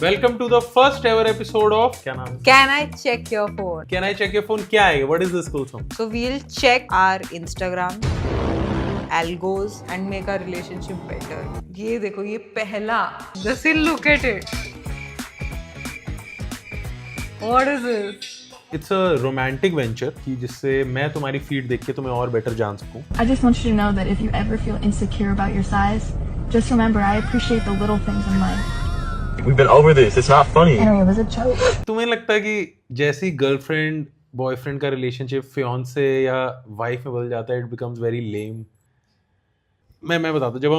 Welcome to the first ever episode of क्या नाम है? Can I check your phone? Can I check your phone? क्या है? What is this Kulsum? So we'll check our Instagram algos and make our relationship better. ये देखो ये पहला. Just look at it. What is this? It's a romantic venture कि जिससे मैं तुम्हारी फीड देख के तुम्हें और बेटर जान सकूं. I just want you to know that if you ever feel insecure about your size, just remember I appreciate the little things in life. We've been over this. It's not funny. Henry, it was a joke. तुम्हें लगता है कि जैसी girlfriend boyfriend का relationship fiance या wife में बदल जाता है, इट बिकम्स वेरी लेम. मैं बताता हूँ, जब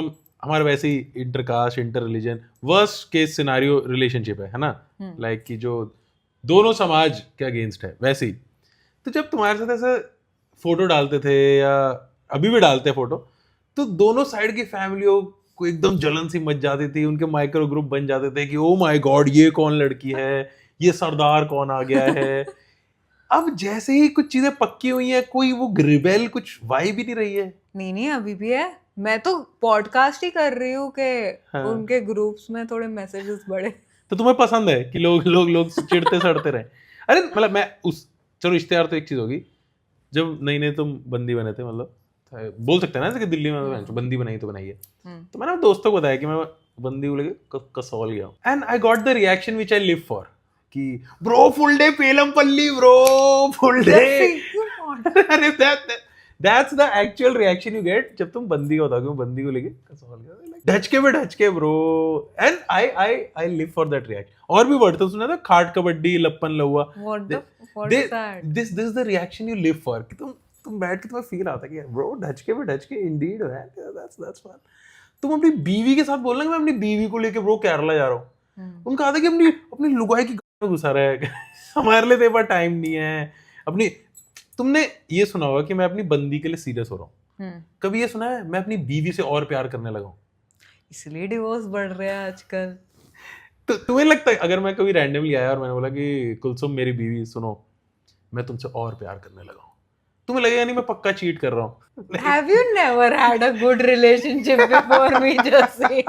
हमारे वैसे ही intercaste inter religion worst case scenario relationship है ना, लाइक कि जो दोनों समाज के अगेंस्ट है, वैसे ही. तो जब तुम्हारे साथ ऐसे फोटो डालते थे या अभी भी डालते हैं फोटो, तो दोनों साइड की फैमिलियों को एकदम जलन सी मच जाती थी. उनके माइक्रो ग्रुप बन जाते थे कि ओ माय गॉड ये कौन लड़की है, ये सरदार कौन आ गया है. अब जैसे ही कुछ चीजें पक्की हुई हैं, कोई वो रिबेल कुछ वाइब ही नहीं रही है. नहीं अभी भी है. मैं तो पॉडकास्ट ही कर रही हूँ कि हाँ. उनके ग्रुप्स में थोड़े मैसेजेस बढ़े. तो तुम्हें पसंद है कि लोग चिढ़ते सड़ते रहे. अरे मतलब मैं चलो इश्तेहार तो एक चीज होगी. जब नई तुम बंदी बने थे, मतलब बोल सकते हैं ना कि दिल्ली में बंदी बनाई तो बनाई है, तो मैंने दोस्तों को बताया कि मैं बंदी को लेके कसौल गया. And I got the reaction which I live for कि ब्रो फुल डे पेलम पल्ली ब्रो फुल डे. अरे that's the actual reaction you get जब तुम बंदी को बताओगे बंदी को लेके कसौल गया. ढच के bro. And I live for that reaction. और भी वर्ड तो सुना था, खाट कबड्डी लप्पन लहुआ. This is the reaction you live for कि तुम बैठ के तुम्हें फील आता है कि ब्रो ढच के इंडीड दैट्स फन. तुम अपनी बीवी के साथ बोलना कि मैं अपनी बीवी को लेके ब्रो केरला जा रहा हूँ. उनका आता है कि अपनी लुगाई की गाड़ी में घुसा रहा है. हमारे लिए तो टाइम नहीं है. तुमने ये सुना होगा कि मैं अपनी बंदी के लिए सीरियस हो रहा हूँ. कभी ये सुना है मैं अपनी बीवी से और प्यार करने लगा हूँ? इसलिए डिवोर्स बढ़ रहा है आजकल. तो तुम्हें लगता है अगर मैं कभी रैंडमली आया और मैंने बोला कि कुलसुम मेरी बीवी सुनो, मैं तुमसे और प्यार करने लगा हूँ, तुम्हें लगेगा नहीं मैं पक्का चीट कर रहा हूँ? Have you never had a good relationship before me? Just say.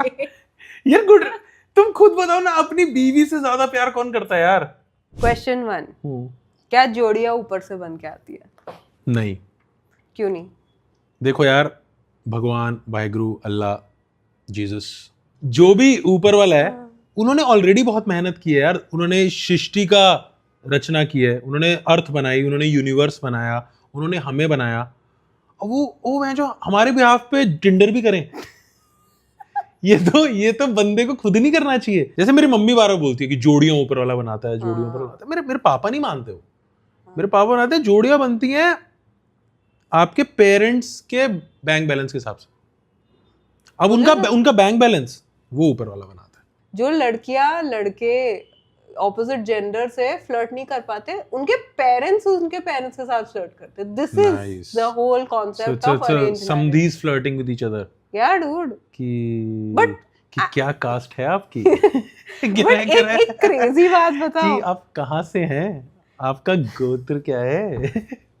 यार गुड, तुम खुद बताओ ना, अपनी बीवी से ज्यादा प्यार कौन करता है यार? Question 1. क्या जोड़ियां ऊपर से बन के आती है? नहीं. क्यों नहीं? देखो यार, भगवान, वाहेगुरु, अल्लाह, जीसस, जो भी ऊपर वाला है, उन्होंने ऑलरेडी बहुत मेहनत की है यार. उन्होंने सृष्टि का रचना की है, उन्होंने अर्थ बनाई, उन्होंने यूनिवर्स बनाया, उन्होंने हमें बनाया. अब वो मैं जो हमारे बिहाफ पे टिंडर भी करें. ये तो बंदे को खुद नहीं करना चाहिए. जैसे मेरी मम्मी बार बोलती है कि जोड़ियां ऊपर वाला बनाता है, जोड़ियां ऊपर बनाता है. मेरे पापा नहीं मानते हो. मेरे पापा बनाते हैं जोड़ियां बनती हैं आपके पेरेंट्स के बैंक बैलेंस के हिसाब से. अब उनका बैंक बैलेंस वो ऊपर वाला बनाता है. जो लड़कियां लड़के ऑपोजिट जेंडर से फ्लर्ट नहीं कर पाते, उनके पेरेंट्स के साथ फ्लर्ट करते. This is the whole concept of arranged समधीज flirting with each other. Yeah dude, कि क्या कास्ट है आपकी? एक क्रेजी बात बताओ कि आप कहाँ से हैं, आपका गोत्र क्या है?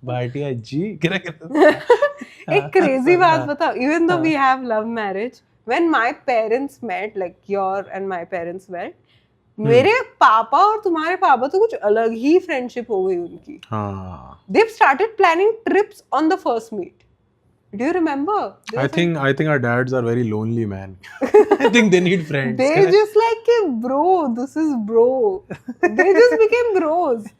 भाटिया जी. एक क्रेजी बात बताओ. Even though we have love marriage, when my parents met, like your and my parents met, मेरे पापा और तुम्हारे पापा तो कुछ अलग ही फ्रेंडशिप हो गई उनकी. हाँ. They've started planning trips on the first meet. Do you remember? I think our dads are very lonely, man. I think they need friends. They just like कि bro, this is bro. They just became bros.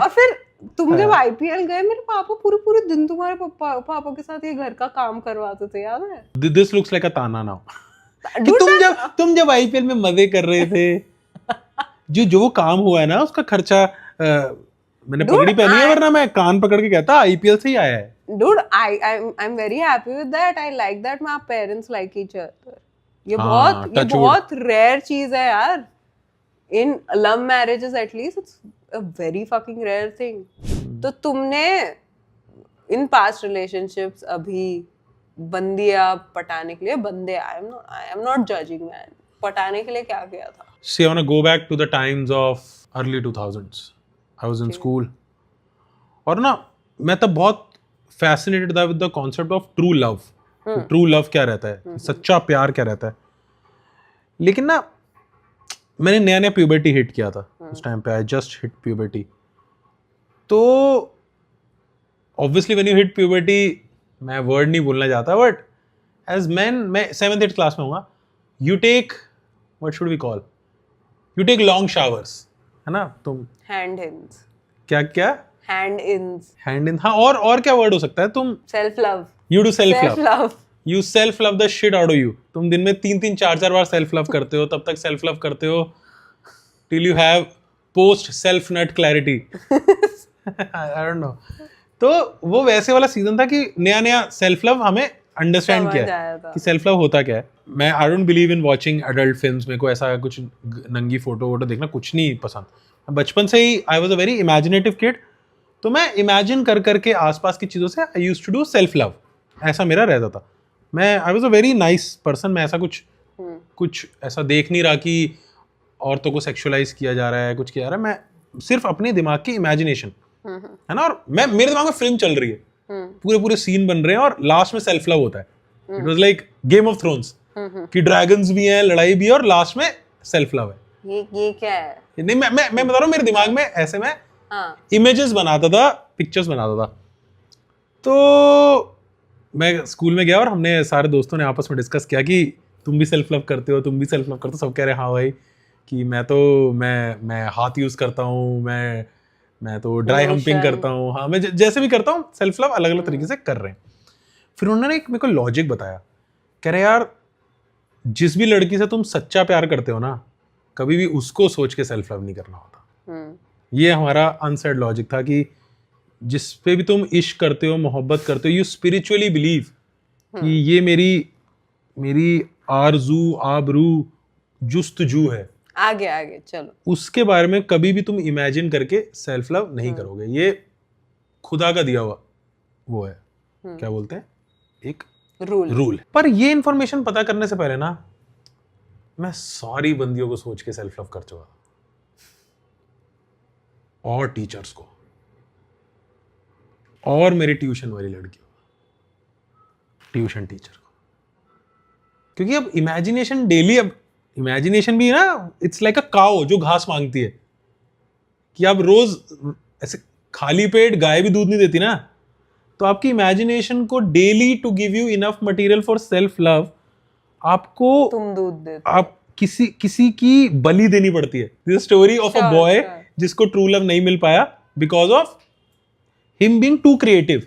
और फिर तुम जब IPL गए, मेरे पापा पूरे दिन तुम्हारे पापा के साथ ये घर का काम करवाते थे, याद है? This looks like a ताना now. तुम जब IPL में मजे कर रहे थे, जो वो काम हुआ है ना, उसका खर्चा मैंने पगड़ी पहनी है, वरना मैं कान पकड़ के कहता IPL से ही आया है. Dude, I'm very happy with that. I like that my parents like each other. ये बहुत rare चीज है यार. In love marriages at least, it's a very fucking rare thing. तो तुमने in past relationships अभी बंदियां पटाने के लिए I am not judging, man. पटाने के लिए क्या किया था? See, I want to go back to the times of early 2000s. I was in school. और ना मैं तब बहुत fascinated था with the concept of true love. True love क्या रहता है, सच्चा प्यार क्या रहता है. लेकिन ना मैंने नया नया प्यूबर्टी हिट किया था उस टाइम पे, आई जस्ट हिट प्यूबर्टी. तो obviously when you hit puberty, मैं वर्ड नहीं बोलना चाहता, बट एज मैन, मैं 7th 8th क्लास में हूँ, you take, what should we call, you take long showers, है ना तुम. Hand ins. क्या क्या? Hand ins. Hand in. हाँ, और क्या वर्ड हो सकता है? तुम self love. You do self self love. Love. You self love the shit out of you. तुम दिन में 3-3 4-4 बार सेल्फ लव करते हो, तब तक सेल्फ लव करते हो till you have post self nut clarity. I don't know. तो वो वैसे वाला सीजन था कि नया नया सेल्फ लव हमें अंडरस्टैंड समझ किया आया था. कि सेल्फ लव होता क्या है. मैं I don't believe in watching adult films. मेरे को ऐसा कुछ नंगी फोटो वोटो देखना कुछ नहीं पसंद. बचपन से ही I was a very imaginative kid. तो मैं इमेजिन कर करके आसपास की चीज़ों से I used to do self love. ऐसा मेरा रहता था. मैं I was a very nice person. मैं ऐसा कुछ ऐसा देख नहीं रहा कि औरतों को सेक्सुअलाइज किया जा रहा है, कुछ किया जा रहा है. मैं सिर्फ अपने दिमाग की इमेजिनेशन, है ना, और मेरे दिमाग में फिल्म चल रही है, पूरे सीन बन रहे हैं और लास्ट में सेल्फ लव होता है. It was like game of thrones कि ड्रैगन्स भी हैं, लड़ाई भी है और लास्ट में सेल्फ लव है. ये क्या है? नहीं, मैं बता रहा हूँ, मेरे दिमाग में ऐसे मैं हाँ. इमेजेस बनाता था, पिक्चर्स बनाता था. तो मैं स्कूल में गया और हमने सारे दोस्तों ने आपस में डिस्कस किया कि तुम भी सेल्फ लव करते हो, तुम भी सेल्फ लव करते हो. सब कह रहे हैं हाँ भाई, कि मैं हाथ यूज करता हूँ, मैं तो ड्राई हम्पिंग करता हूँ. हाँ, मैं जैसे भी करता हूँ सेल्फ लव अलग अलग तरीके से कर रहे हैं. फिर उन्होंने एक मेरे को लॉजिक बताया. कह रहे यार, जिस भी लड़की से तुम सच्चा प्यार करते हो ना, कभी भी उसको सोच के सेल्फ लव नहीं करना होता. ये हमारा अनसेड लॉजिक था कि जिस पे भी तुम इश्क करते हो, मोहब्बत करते हो, यू स्पिरिचुअली बिलीव कि ये मेरी आरजू आबरू जुस्तजू है. आगे चलो. उसके बारे में कभी भी तुम इमेजिन करके सेल्फ लव नहीं करोगे. ये खुदा का दिया हुआ वो है, क्या बोलते हैं, एक रूल. पर ये इंफॉर्मेशन पता करने से पहले ना, मैं सारी बंदियों को सोच के सेल्फ लव कर चुका था, और टीचर्स को, और मेरी ट्यूशन वाली लड़कियों को, ट्यूशन टीचर को. क्योंकि अब इमेजिनेशन डेली, अब इमेजिनेशन भी ना, इट्स लाइक अ काउ जो घास मांगती है. कि आप रोज ऐसे खाली पेट, गाय भी दूध नहीं देती ना, तो आपकी इमेजिनेशन को daily to give you enough material for self love, आपको तुम दूध देते, आप किसी की बलि देनी पड़ती है. This story of a boy जिसको ट्रू लव नहीं मिल पाया because of him being too creative.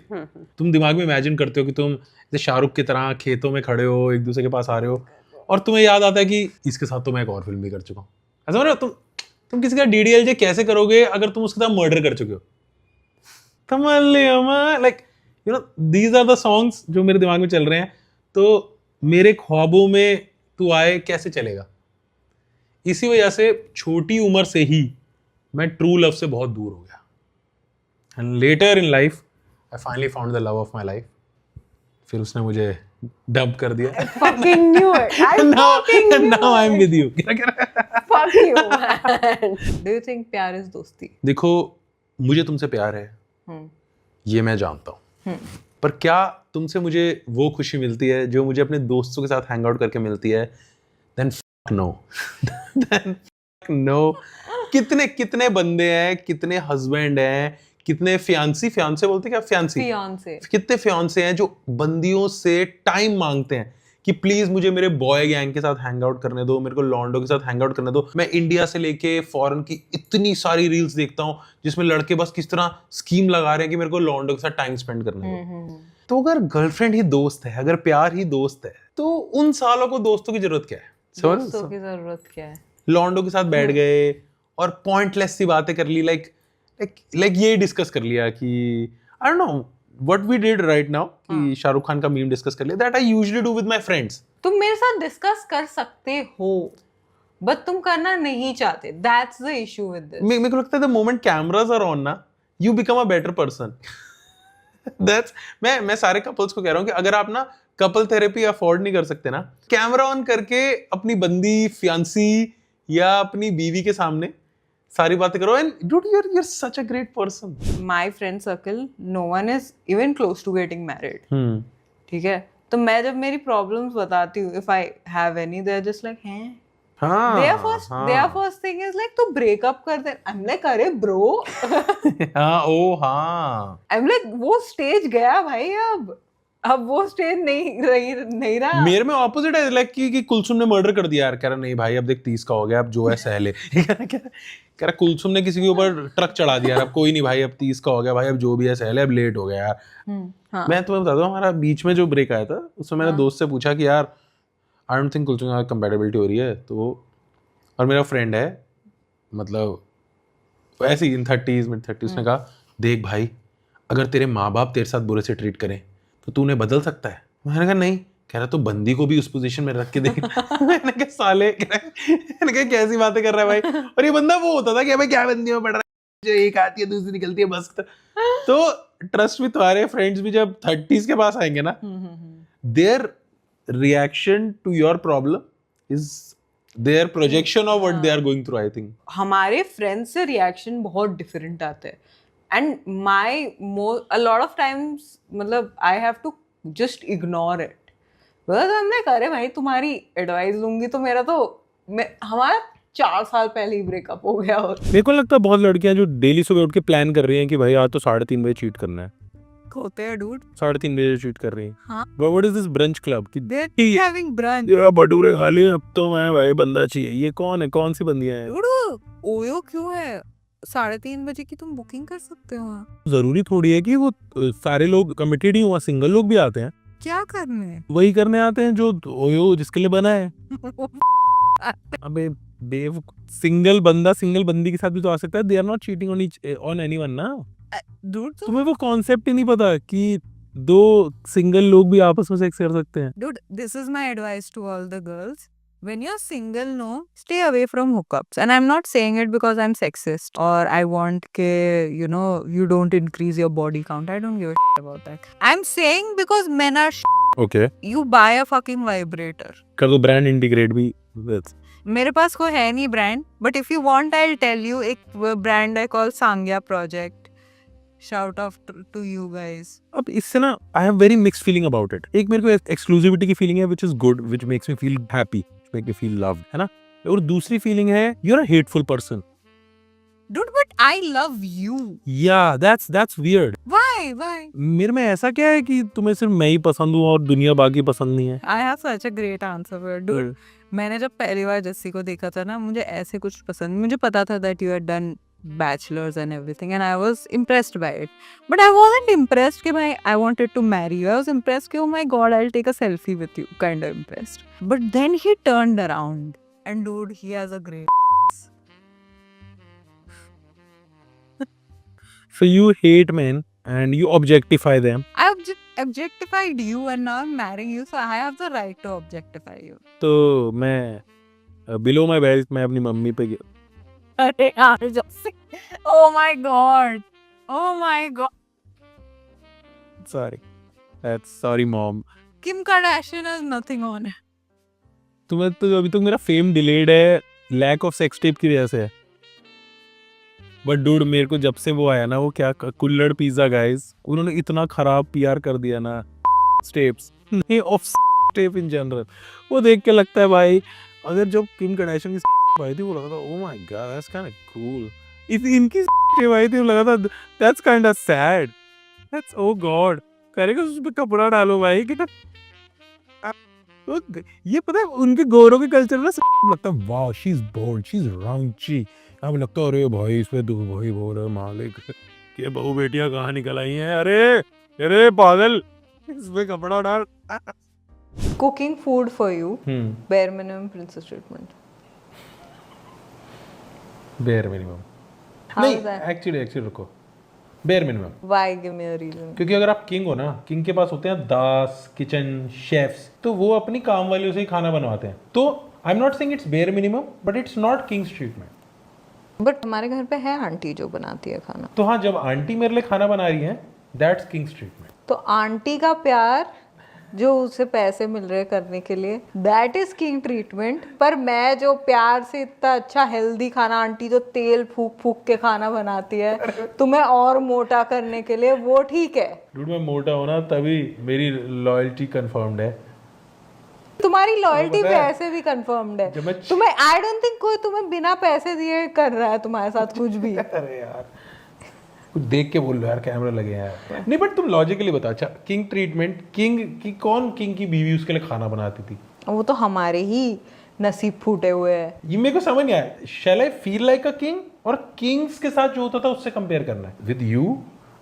तुम दिमाग में इमेजिन करते हो कि तुम जैसे शाहरुख की तरह खेतों में खड़े हो, एक दूसरे के पास आ रहे हो, और तुम्हें याद आता है कि इसके साथ तो मैं एक और फिल्म भी कर चुका हूँ. ऐसा मतलब तुम किसी का DDLJ कैसे करोगे अगर तुम उसके साथ मर्डर कर चुके हो. Like you know, these are the songs जो मेरे दिमाग में चल रहे हैं. तो मेरे ख्वाबों में तू आए कैसे चलेगा. इसी वजह से छोटी उम्र से ही मैं ट्रू लव से बहुत दूर हो गया. And later in life I finally found the love of my life. फिर उसने मुझे डंप कर दिया. fucking knew it. Now I'm with you. Fuck you, man. Do you think प्यार is दोस्ती? देखो, मुझे तुमसे प्यार है, ये मैं जानता हूँ. पर क्या तुमसे मुझे वो खुशी मिलती है जो मुझे अपने दोस्तों के साथ हैंग आउट करके मिलती है? Then fuck no. Then fuck no. कितने बंदे हैं, कितने हस्बैंड हैं, कितने फियांसे बोलते हैं, क्या फियांसी, कितने फियांसे हैं जो बंदियों से टाइम मांगते हैं कि प्लीज मुझे मेरे बॉय गैंग के साथ हैंग आउट करने दो, मेरे को लॉन्डो के साथ हैंग आउट करने दो. मैं इंडिया से लेके फॉरेन की इतनी सारी रील्स देखता हूँ जिसमें लड़के बस किस तरह स्कीम लगा रहे हैं कि मेरे को लॉन्डो के साथ टाइम स्पेंड करने दो. तो अगर गर्लफ्रेंड ही दोस्त है, अगर प्यार ही दोस्त है, तो उन सालों को दोस्तों की जरूरत क्या है? दोस्तों की जरूरत क्या है? लॉन्डो के साथ बैठ गए और पॉइंटलेस सी बातें कर ली, लाइक ये डिस्कस कर लिया कि I don't know what we did right now, कि शाहरुख खान का मीम डिस्कस कर लिया. That I usually do with my friends. तुम मेरे साथ डिस्कस कर सकते हो, बट तुम करना नहीं चाहते. That's the issue with this. मेरे को लगता है the moment cameras are on ना, you become a better person. That's मैं सारे कपल्स को कह रहा हूँ कि अगर आप ना कपल थेरेपी अफोर्ड नहीं कर सकते ना, कैमरा ऑन करके अपनी बंदी, फियांसी या अपनी बीवी के सामने सारी बातें करो. And dude you're such a great person. My friend circle, no one is even close to getting married. ठीक है, तो मैं जब मेरी प्रॉब्लम्स बताती हूँ, if I have any, they're just like, हैं हाँ their first thing is like तो breakup कर दे. I'm like अरे bro. हाँ ओ हाँ I'm like वो stage गया भाई अब वो स्टेज नहीं रहा. मेरे में ऑपोजिट है लाइक कि कुलसुम ने मर्डर कर दिया यार. कह रहा नहीं भाई अब देख 30 का हो गया अब जो है सह ले. कह रहा कुलसुम ने किसी के ऊपर ट्रक चढ़ा दिया यार. अब कोई नहीं भाई अब 30 का हो गया भाई अब जो भी है सह ले अब लेट हो गया यार. हाँ. मैं तुम्हें बताता हूँ हमारा बीच में जो ब्रेक आया था उसमें मैंने दोस्त से पूछा कि यार आई डोंट थिंक कुलसुम की कंपैटिबिलिटी हो रही है. तो और मेरा फ्रेंड है मतलब ऐसे ही इन 30s मिड 30s. उसने कहा देख भाई अगर तेरे माँ बाप तेरे साथ बुरे से ट्रीट करें तो तू उन्हें बदल सकता है. मैंने कहा नहीं. कह रहा तो बंदी को भी उस पोजीशन में रख के देख. मैंने कहा साले मैंने कहा कैसी बातें कर रहा है भाई. और ये बंदा वो होता था कि भाई क्या बंदी में पड़ रहा है जो एक आती है दूसरी निकलती है बस. तो ट्रस्ट में तुम्हारे फ्रेंड्स भी जब 30s के पास आएंगे ना their reaction to your problem is their projection of what they are going through. I think हमारे फ्रेंड्स से रिएक्शन बहुत डिफरेंट आते हैं. And a lot of times मतलब I have to just ignore it. बस हमने अरे भाई तुम्हारी एडवाइस लूंगी तो हमारा 4 साल पहले ही ब्रेकअप हो गया. और मेरे को लगता है बहुत लड़कियां जो डेली सुबह उठ के प्लान कर रही हैं कि भाई आज तो 3:30 बजे चीट करना है. होते हैं डूड. 3:30 बजे चीट कर रही हैं. हाँ. But what is this brunch club? They're having brunch. ये भटूरे खा लिए अब तो मैं भाई बंदा चाहिए. ये कौन है कौन सी बंदियां हैं? डूड ओयो क्यों है 3:30 बजे की तुम बुकिंग कर सकते हो. जरूरी थोड़ी है कि वो सारे लोग कमिटेड ही हुआ. सिंगल लोग भी आते हैं. क्या करने वही करने आते हैं जो ओयो जिसके लिए बना है. अबे सिंगल बंदी के साथ भी तो आ सकता है. They are not cheating on anyone ना. डूड तुम्हें वो कॉन्सेप्ट ही नहीं पता कि 2 सिंगल लोग भी आपस में सेक्स कर सकते हैं. Dude, this is my advice to all the girls. When you're single, no, stay away from hookups. And I'm not saying it because I'm sexist or I want you don't increase your body count. I don't give a shit about that. I'm saying because men are Okay. You buy a fucking vibrator. कर दो brand integrate भी with. मेरे पास कोई है नहीं brand, but if you want, I'll tell you. एक brand है called Sangya Project. Shout out to you guys. अब इससे ना I have very mixed feeling about it. एक मेरे को एक्सक्लूसिविटी की फीलिंग है which is good, which makes me feel happy, which makes me feel loved, है ना. और दूसरी फीलिंग है you're a hateful person. Dude, but I love you. Yeah, that's weird. Why? मेरे में ऐसा क्या है कि तुम्हें सिर्फ मैं ही पसंद हूँ और दुनिया बाकी पसंद नहीं है. I have such a great answer for it. Dude, मैंने जब पहली बार जस्सी को देखा था ना मुझे ऐसे कुछ पसंद. मुझे पता था that you had done bachelors and everything and I was impressed by it. But I wasn't impressed कि I wanted to marry you. I was impressed कि oh my god, I'll take a selfie with you. Kind of impressed. But then he turned around and dude, he has a great So you hate men and you objectify them. I objectified you and now I'm marrying you, so I have the right to objectify you. तो मैं below my belt मैं अपनी mummy पे गया. अरे यार Jassi, oh my god. Sorry mom. Kim Kardashian has nothing on it. तुम्हें तो अभी तक मेरा फेम डिलेड है लैक ऑफ सेक्स टेप की वजह से है. बट डूड मेरे को जब से वो आया ना वो क्या कुल्लड़ पिज्जा गाइस उन्होंने इतना खराब पीआर कर दिया ना स्टेप्स नहीं ऑफ टेप इन जनरल. वो देख के लगता है भाई अगर जब किम कार्दाशियन की भाई थी वो लगा था oh my God that's kind of cool. इनकी भाई थी वो लगा था that's kind of sad. That's oh God करेगा उस पे कपड़ा डालो भाई कि तो ये पता है उनके गोरों के कल्चर में लगता है wow she is bold she is raunchy. अब लगता है अरे भाई इस पे दो भाई बोल रहे मालिक ये बहू बेटियां कहाँ निकल आई हैं. अरे पागल इस पे कपड़ा डाल. Cooking food for you, bare minimum princess treatment. Bare minimum How नहीं is that? एक्चुअली रुको bare minimum. Why? Give me a reason. क्योंकि अगर आप किंग हो ना किंग के पास होते हैं दास किचन शेफ्स तो वो अपनी काम वालियों से ही खाना बनवाते हैं. तो I am not saying its bare minimum but it's not Kings treatment. But हमारे घर पे है आंटी जो बनाती है खाना. तो हाँ जब आंटी मेरे लिए खाना बना रही है दैट्स किंग्स ट्रीटमेंट. तो आंटी का प्यार जो उसे पैसे मिल रहे करने के लिए दैट इज किंग ट्रीटमेंट. पर मैं जो प्यार से इतना अच्छा हेल्दी खाना आंटी जो तेल फूक फूक के खाना बनाती है तुम्हें और मोटा करने के लिए वो ठीक है. डूड मैं मोटा होना तभी मेरी लॉयल्टी कंफर्म्ड है. तुम्हारी लॉयल्टी वैसे भी कंफर्म्ड है। जब मैं तुम्हें आई डोंट थिंक कोई तुम्हें बिना पैसे दिए कर रहा है तुम्हारे साथ कुछ भी। अरे यार कुछ देख के बोल लो यार, कैमरा लगे हैं यार। नहीं बट तुम लॉजिकली बताओ, अच्छा किंग ट्रीटमेंट, किंग की कौन किंग की बीवी उसके लिए खाना बनाती थी? वो तो हमारे ही नसीब फूटे हुए हैं। ये मेरे को समझ नहीं आया, shall I feel like a king, और किंग्स के साथ जो होता था उससे कंपेयर करना है। With you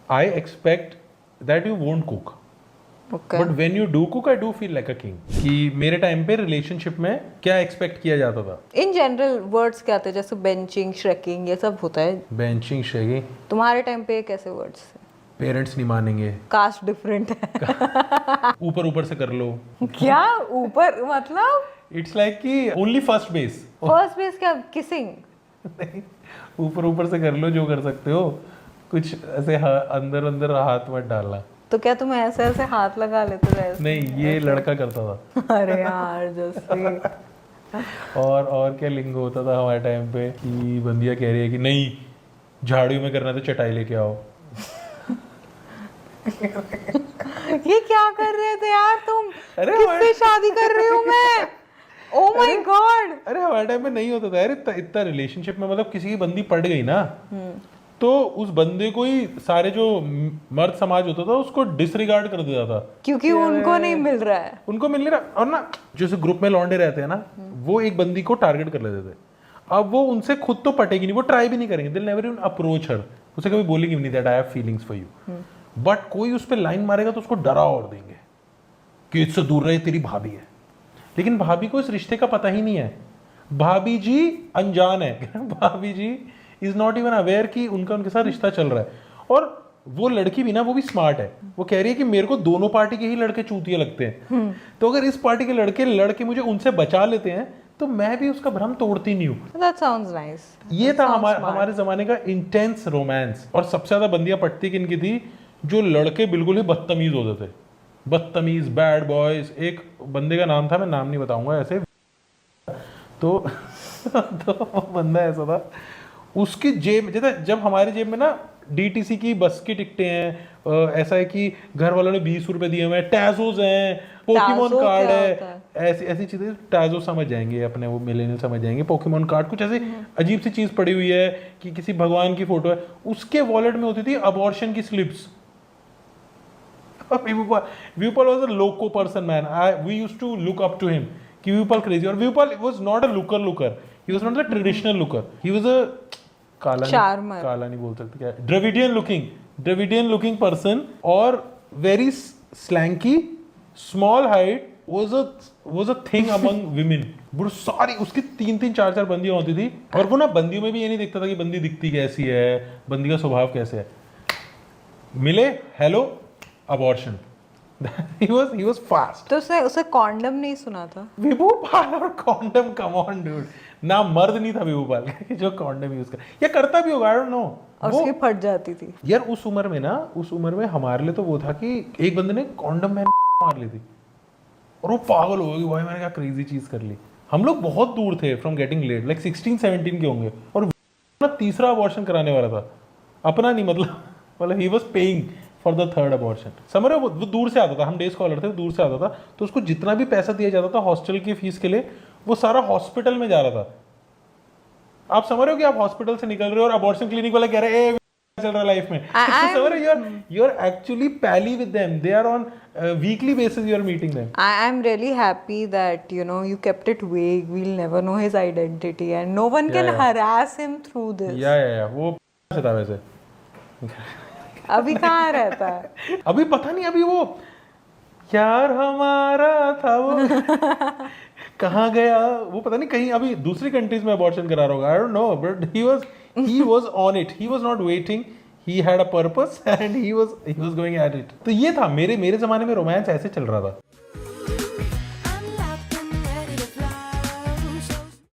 I expect that you won't cook, okay but when you do cook I do feel like a king. कि मेरे टाइम पे रिलेशनशिप में क्या एक्सपेक्ट किया जाता था? इन जनरल वर्ड्स क्या थे, जैसे बेंचिंग, श्रेकिंग, ये सब होता है। बेंचिंग, शेगिंग। तुम्हारे टाइम पे कैसे वर्ड्स थे? पेरेंट्स नहीं मानेंगे, कास्ट डिफरेंट है। ऊपर ऊपर से कर लो। क्या ऊपर मतलब? इट्स लाइक कि only first base. First base क्या, किसिंग? ऊपर ऊपर से कर लो जो कर सकते हो, कुछ ऐसे अंदर अंदर हाथ मत डालना। तो क्या तुम ऐसे ऐसे हाथ लगा लेते थे? नहीं, ये लड़का करता था। अरे यार जैसे और क्या लिंग होता था हमारे टाइम पे कि बंदिया कह रही है कि नहीं झाड़ू में करना तो चटाई लेके आओ। ये क्या कर रहे थे यार तुम? अरे किससे शादी कर रही हूँ मैं? Oh my God. अरे हमारे टाइम में नहीं होता था यार इतना रिलेशनशिप में, मतलब किसी की बंदी पड़ गई ना तो उस बंदे को ही सारे जो मर्द समाज होता था उसको डिसरिगार्ड कर देता था, क्योंकि उनको नहीं मिल रहा है। उनको मिल नहीं रहा। और ना जैसे ग्रुप में लौंडे रहते हैं ना, वो एक बंदी को टारगेट कर लेते थे। अब वो उनसे खुद तो पटेगी नहीं, वो ट्राई भी नहीं करेंगे, दिल नेवर इवन अप्रोच हर, उसे कभी बोलेंगे नहीं that I have feelings for you. But कोई उस पर लाइन मारेगा तो उसको डरा और देंगे कि इससे दूर रहे, तेरी भाभी है। लेकिन भाभी को इस रिश्ते का पता ही नहीं है, भाभी जी अनजान है। भाभी जी इज नॉट इवन अवेयर कि उनका उनके साथ रिश्ता चल रहा है। और वो लड़की भी ना, वो भी स्मार्ट है, वो कह रही है कि मेरे को दोनों पार्टी के ही लड़के चूतिया लगते हैं, तो अगर इस पार्टी के लड़के मुझे उनसे बचा लेते हैं तो मैं भी उसका भ्रम तोड़ती नहीं हूँ। That sounds nice. ये था हमारे जमाने का इंटेंस रोमांस। और सबसे ज्यादा बंदियां पटती किनकी थी? जो लड़के बिल्कुल ही बदतमीज होते थे, बदतमीज बैड बॉयज। एक बंदे का नाम था, मैं नाम नहीं बताऊंगा ऐसे, तो बंदा ऐसा था, उसकी जेब जैसे जब हमारे जेब में ना डीटीसी की बस की टिकटें हैं, ऐसा है कि घर वालों ने 20 रुपए दिए हुए हैं, टैजोस हैं, पोकेमोन कार्ड है, ऐसी ऐसी चीजें। टैजो समझ जाएंगे अपने, वो मिलेनियल समझ जाएंगे। पोकेमोन कार्ड कुछ ऐसी अजीब सी चीज पड़ी हुई है कि किसी भगवान की फोटो है, उसके वॉलेट में होती थी अबॉर्शन की slips. Vipul was a loco person, man. We used to look up to him. कि Vipul crazy, और Vipul was not a looker. He was not the traditional looker. He was a काला नहीं बोल सकते, क्या Dravidian looking person, और very slanky, small height, was a thing among women. वो सारी उसकी 3-3, 4-4 बंदियां होती थी, और वो ना बंदियों में भी ये नहीं दिखता था कि बंदी दिखती कैसी है, बंदी का स्वभाव कैसे है। मिले, hello, abortion. he was fast. तो उसे कॉन्डम नहीं सुना था? विभूपाल और कॉन्डम, कम ऑन डूड, ना मर्द नहीं था विभूपाल जो कॉन्डम यूज कर, या करता भी होगा, आई डोंट नो। और उसकी फट जाती थी यार उस उम्र में हमारे लिए तो वो था कि एक बंदे ने कॉन्डम में मार ली थी और वो पागल हो गया, भाई मैंने क्या क्रेजी चीज कर ली। हम लोग बहुत दूर थे फ्रॉम गेटिंग लेट, लाइक 16-17 के होंगे, और तीसरा अबॉर्शन कराने वाला था अपना, नहीं मतलब he was paying for the third abortion. समझ रहे हो, वो दूर से आता था, हम डे स्कॉलर थे, दूर से आता था, तो उसको जितना भी पैसा दिया जाता था हॉस्टल की फीस के लिए, वो सारा हॉस्पिटल में जा रहा था। आप समझ रहे हो कि आप हॉस्पिटल से निकल रहे हो और अबॉर्शन क्लिनिक वाला कह रहे हैं चल रहा है लाइफ में, समझ रहे हो, you are actually pally with them, they are on weekly basis you are meeting them. I am really happy that you kept it vague. We'll never know his identity and no one can harass him through this. या वो था वैसे। अभी कहाँ रहता है? अभी पता नहीं, अभी वो यार हमारा था वो कहाँ गया, वो पता नहीं, कहीं अभी दूसरी कंट्रीज में अबॉर्शन करा रहा होगा, आई don't no, but he was on it, he was not waiting, he had a purpose and he was going at it. तो ये था मेरे जमाने में रोमांस ऐसे चल रहा था।